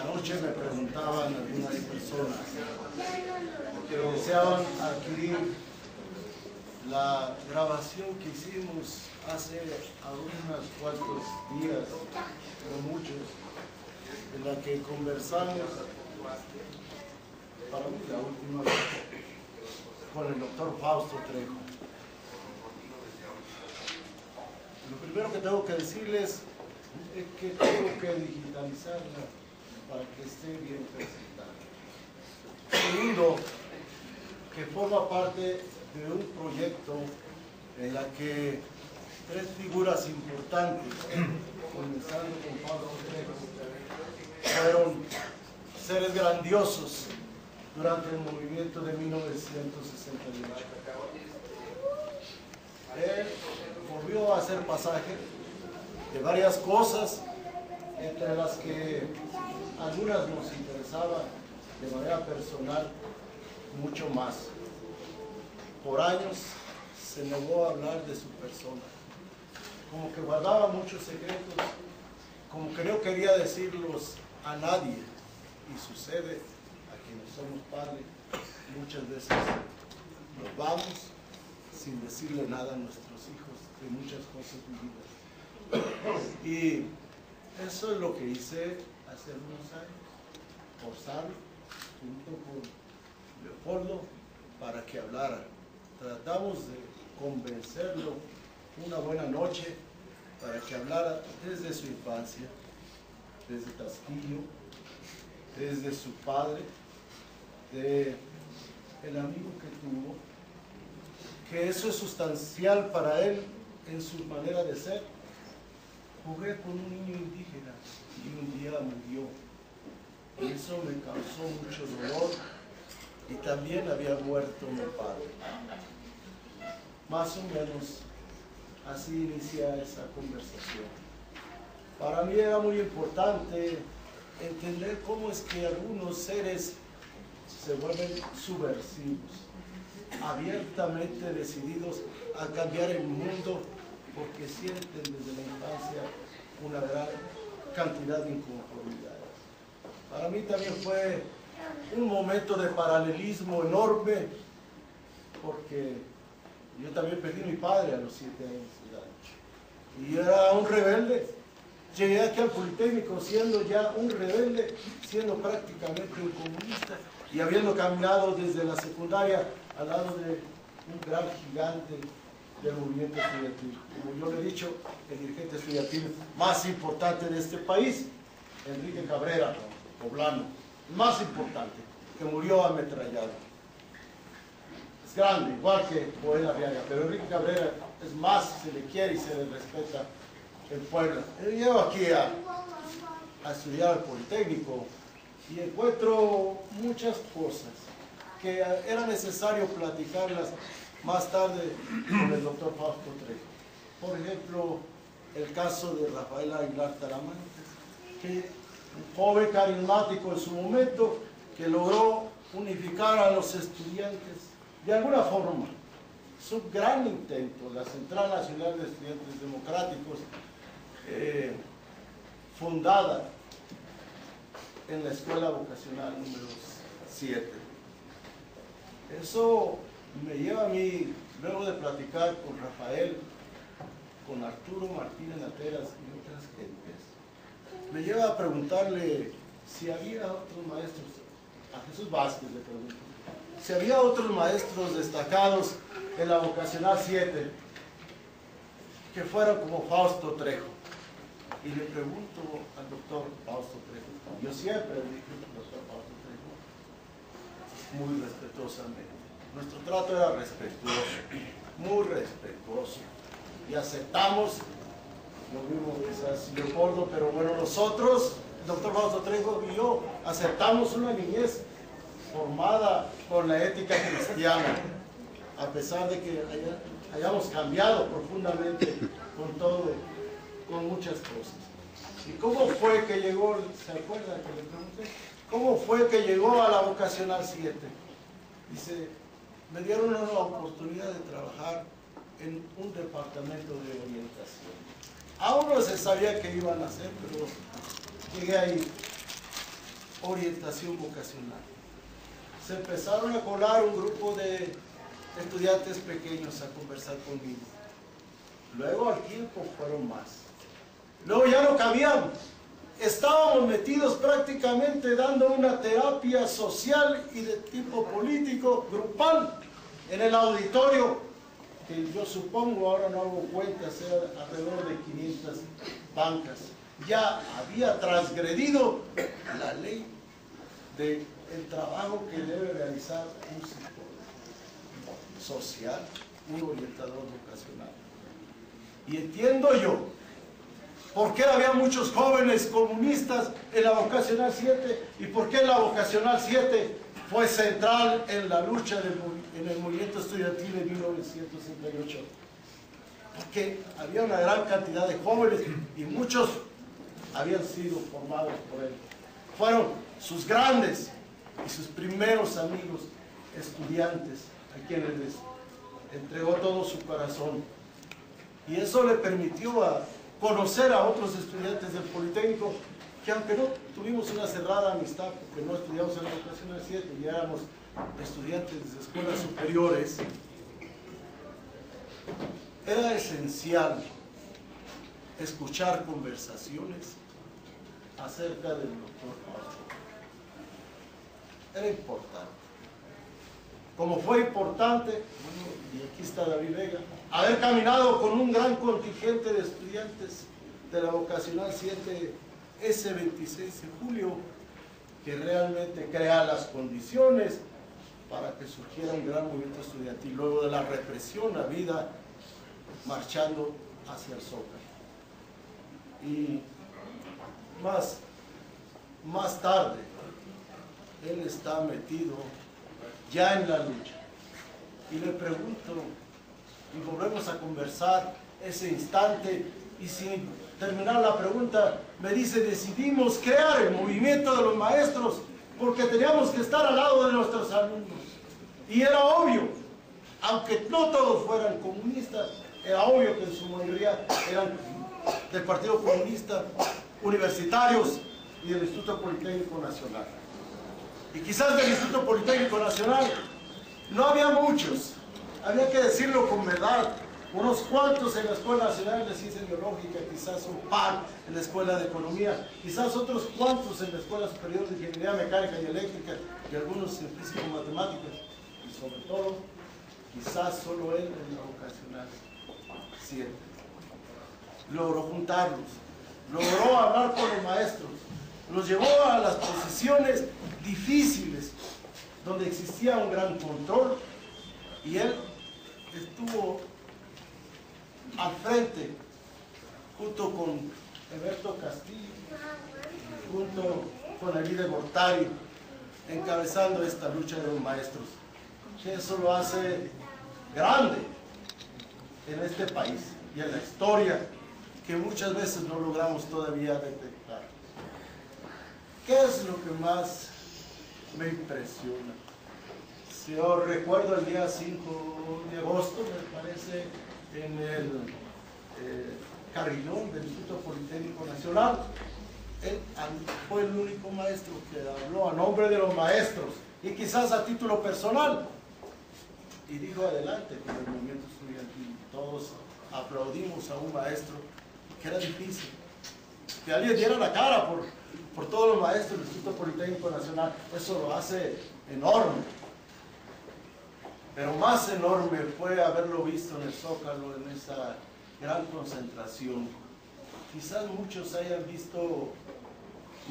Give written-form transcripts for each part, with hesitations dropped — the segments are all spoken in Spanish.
Anoche me preguntaban algunas personas que deseaban adquirir la grabación que hicimos hace unos cuantos días, no muchos, en la que conversamos, para mí la última vez, con el doctor Fausto Trejo. Lo primero que tengo que decirles es que tengo que digitalizarla para que esté bien presentada. Segundo, que forma parte de un proyecto en la que tres figuras importantes, comenzando con Fausto Trejo, fueron seres grandiosos durante el movimiento de 1969. Él volvió a hacer pasaje de varias cosas, entre las que algunas nos interesaban de manera personal mucho más. Por años se negó a hablar de su persona, como que guardaba muchos secretos, como que no quería decirlos a nadie, y sucede a quienes somos padres, muchas veces nos vamos sin decirle nada a nuestros hijos de muchas cosas vividas. Y eso es lo que hice hace algunos años, forzarlo junto con Leopoldo para que hablara. Tratamos de convencerlo una buena noche para que hablara desde su infancia, desde Tasquillo, desde su padre, de el amigo que tuvo, que eso es sustancial para él en su manera de ser. Jugué con un niño indígena y un día murió, y eso me causó mucho dolor, y también había muerto mi padre. Más o menos así inicia esa conversación. Para mí era muy importante entender cómo es que algunos seres se vuelven subversivos, abiertamente decididos a cambiar el mundo porque sienten desde la infancia una gran cantidad de inconformidades. Para mí también fue un momento de paralelismo enorme, porque yo también perdí a mi padre a los 7 años de edad y yo era un rebelde. Llegué aquí al Politécnico siendo ya un rebelde, siendo prácticamente un comunista y habiendo caminado desde la secundaria al lado de un gran gigante del movimiento estudiantil. Como yo le he dicho, el dirigente estudiantil más importante de este país, Enrique Cabrera, poblano, más importante, que murió ametrallado. Es grande, igual que Joel Arriaga, pero Enrique Cabrera es más, se le quiere y se le respeta en Puebla. Yo llego aquí a estudiar al Politécnico y encuentro muchas cosas que era necesario platicarlas más tarde con el doctor Fausto Trejo. Por ejemplo, el caso de Rafael Aguilar Talamantes, que un joven carismático en su momento que logró unificar a los estudiantes de alguna forma. Es un gran intento, la Central Nacional de Estudiantes Democráticos, fundada en la Escuela Vocacional número 7. Eso me lleva a mí, luego de platicar con Rafael, con Arturo Martínez Nateras y otras gentes, me lleva a preguntarle si había otros maestros, a Jesús Vázquez le pregunto, si había otros maestros destacados en la Vocacional 7 que fueran como Fausto Trejo. Y le pregunto al doctor Fausto Trejo, yo siempre le dije al doctor Fausto Trejo, muy respetuosamente. Nuestro trato era respetuoso, muy respetuoso, y aceptamos, lo mismo quizás Leopoldo, pero bueno, nosotros, el doctor Fausto Trejo y yo, aceptamos una niñez formada con la ética cristiana, a pesar de que hayamos cambiado profundamente con todo, con muchas cosas. ¿Y cómo fue que llegó, se acuerdan que le pregunté, cómo fue que llegó a la Vocacional 7? Dice, me dieron una oportunidad de trabajar en un departamento de orientación. Aún no se sabía qué iban a hacer, pero llegué ahí. orientación vocacional. Se empezaron a colar un grupo de estudiantes pequeños a conversar conmigo. Luego al tiempo fueron más. Luego ya no cabíamos. Estábamos metidos prácticamente dando una terapia social y de tipo político grupal en el auditorio, que yo supongo, ahora no hago cuenta, sea alrededor de 500 bancas. Ya había transgredido la ley del trabajo que debe realizar un psicólogo social, un orientador vocacional. Y entiendo yo por qué había muchos jóvenes comunistas en la Vocacional 7 y por qué la Vocacional 7 fue central en la lucha en el movimiento estudiantil de 1968. Porque había una gran cantidad de jóvenes y muchos habían sido formados por él. Fueron sus grandes y sus primeros amigos estudiantes a quienes les entregó todo su corazón. Y eso le permitió conocer a otros estudiantes del Politécnico que, aunque no tuvimos una cerrada amistad porque no estudiamos en la Vocacional 7 y éramos estudiantes de escuelas superiores, era esencial escuchar conversaciones acerca del doctor Castro. Era importante. Como fue importante, bueno, y aquí está David Vega, haber caminado con un gran contingente de estudiantes de la Vocacional 7 ese 26 de julio, que realmente crea las condiciones para que surgiera un gran movimiento estudiantil luego de la represión habida marchando hacia el Zócalo. Y más tarde, él está metido ya en la lucha. Y le pregunto, y volvemos a conversar ese instante, y sin terminar la pregunta, me dice, decidimos crear el movimiento de los maestros porque teníamos que estar al lado de nuestros alumnos. Y era obvio, aunque no todos fueran comunistas, era obvio que en su mayoría eran del Partido Comunista, universitarios y del Instituto Politécnico Nacional. Y quizás del Instituto Politécnico Nacional no había muchos, había que decirlo con verdad, unos cuantos en la Escuela Nacional de Ciencia Biológica, quizás un par en la Escuela de Economía, quizás otros cuantos en la Escuela Superior de Ingeniería Mecánica y Eléctrica y algunos en Físico-Matemáticas, y sobre todo, quizás solo él en la Vocacional 7. Logró juntarlos, logró hablar con los maestros, los llevó a las posiciones difíciles, donde existía un gran control, y él estuvo al frente, junto con Eberto Castillo, junto con Elide Gortari, encabezando esta lucha de los maestros. Eso lo hace grande en este país y en la historia, que muchas veces no logramos todavía detectar. ¿Qué es lo que más me impresiona? Si yo recuerdo el día 5 de agosto, me parece, en el carrillón del Instituto Politécnico Nacional, él fue el único maestro que habló a nombre de los maestros y quizás a título personal, y dijo adelante con el movimiento estudiantil. Todos aplaudimos a un maestro, que era difícil que alguien diera la cara por todos los maestros del Instituto Politécnico Nacional. Eso lo hace enorme, pero más enorme fue haberlo visto en el Zócalo, en esa gran concentración. Quizás muchos hayan visto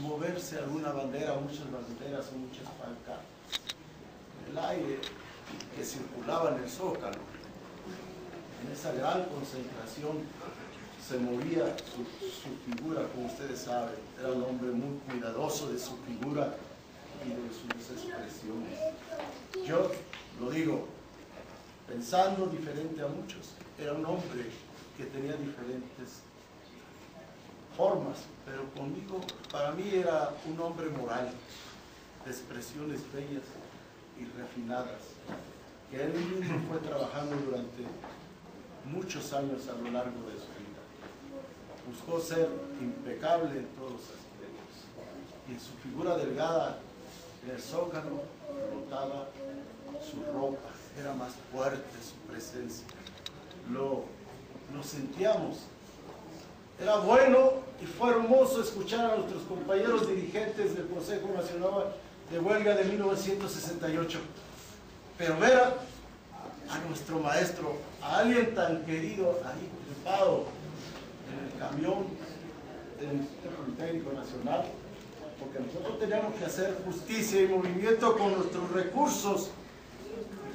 moverse alguna bandera, muchas banderas o muchas pancartas en el aire que circulaban en el Zócalo. En esa gran concentración se movía su figura, como ustedes saben. Era un hombre muy cuidadoso de su figura y de sus expresiones. Yo lo digo pensando diferente a muchos. Era un hombre que tenía diferentes formas, pero conmigo, para mí era un hombre moral, de expresiones bellas y refinadas, que él mismo fue trabajando durante muchos años a lo largo de su vida. Buscó ser impecable en todos los aspectos. y en su figura delgada en el zócalo rotaba su ropa, era más fuerte su presencia, lo sentíamos. Era bueno y fue hermoso escuchar a nuestros compañeros dirigentes del Consejo Nacional de Huelga de 1968, pero ver a nuestro maestro, a alguien tan querido ahí trepado en el camión del Instituto Politécnico Nacional, porque nosotros teníamos que hacer justicia y movimiento con nuestros recursos,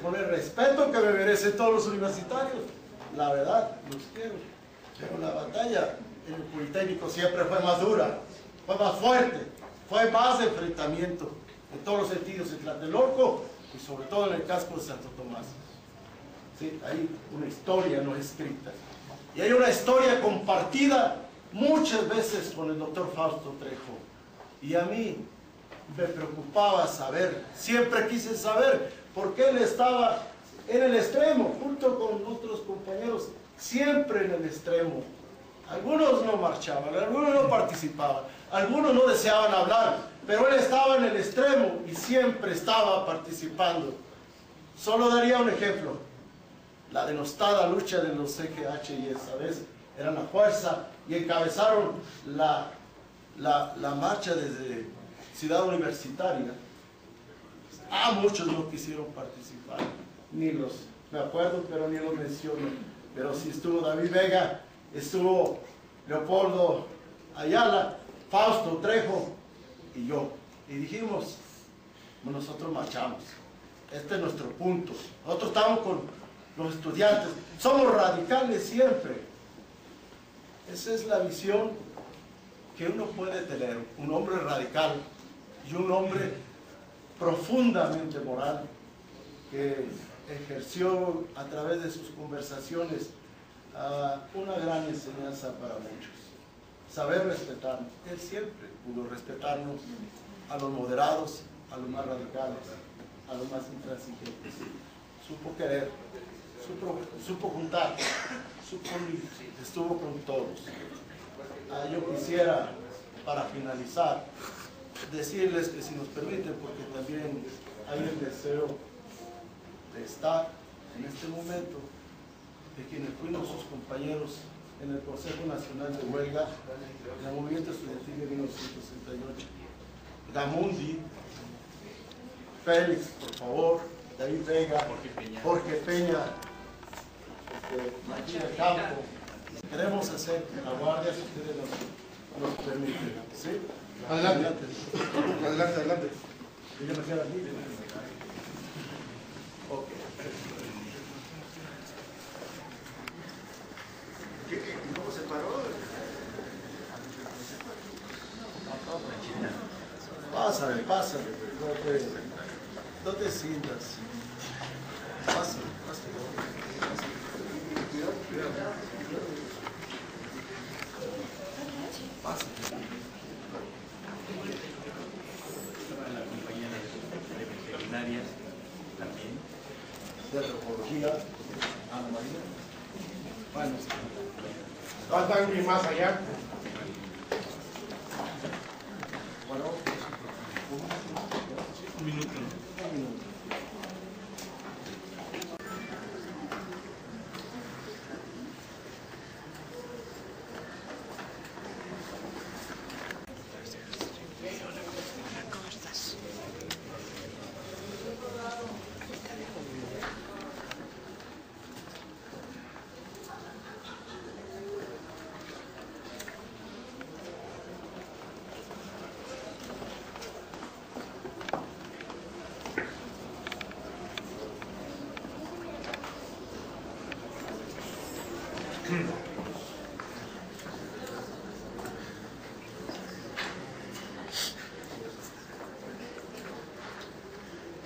con el respeto que me merecen todos los universitarios. La verdad, los quiero, pero la batalla en el Politécnico siempre fue más dura, fue más fuerte, fue más de enfrentamiento en todos los sentidos, en Tlatelolco y sobre todo en el casco de Santo Tomás. Sí, hay una historia no escrita y hay una historia compartida muchas veces con el doctor Fausto Trejo, y a mí me preocupaba saber, siempre quise saber por qué él estaba en el extremo, junto con otros compañeros, siempre en el extremo. Algunos no marchaban, algunos no participaban, algunos no deseaban hablar, pero él estaba en el extremo y siempre estaba participando. Solo daría un ejemplo: la denostada lucha de los CGH, y esa vez eran la fuerza y encabezaron la marcha desde Ciudad Universitaria. Muchos no quisieron participar, ni los me acuerdo, pero ni los menciono. Pero sí estuvo David Vega, estuvo Leopoldo Ayala, Fausto Trejo y yo. Y dijimos, nosotros marchamos, este es nuestro punto. Nosotros estamos con los estudiantes, somos radicales siempre. Esa es la visión que uno puede tener, un hombre radical y un hombre profundamente moral, que ejerció a través de sus conversaciones una gran enseñanza para muchos. Saber respetarnos. Él siempre pudo respetarnos, a los moderados, a los más radicales, a los más intransigentes. Supo querer, supo juntar, supo unir, estuvo con todos. Yo quisiera, para finalizar, decirles que, si nos permiten, porque también hay el deseo de estar en este momento de quienes fuimos sus compañeros en el Consejo Nacional de Huelga, en el movimiento estudiantil de 1968. Gamundi, Félix, por favor, David Vega, Jorge Peña, Maquina Campo. Queremos hacer la guardia, si ustedes nos permiten. ¿Sí? Adelante. Adelante. ¿Yo me quedo aquí? Ok. ¿Cómo se paró? Pásale. No te sientas. Pásale. La compañía de veterinarias también. De antropología, Ana María. Bueno, Faltan y más allá. bueno, Un minuto.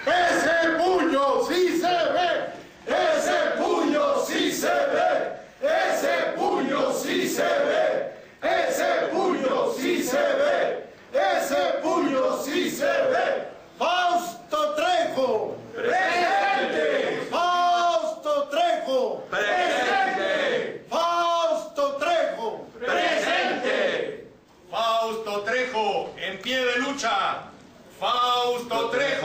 ¡Ese puño sí se ve! ¡Ese puño sí se ve! ¡Ese puño sí se ve! ¡Ese puño sí se ve! ¡Ese puño sí se ve! Fausto Trejo. ¡Presente! Fausto Trejo. ¡Presente! Fausto Trejo. ¡Presente! Fausto Trejo, en pie de lucha. Fausto 3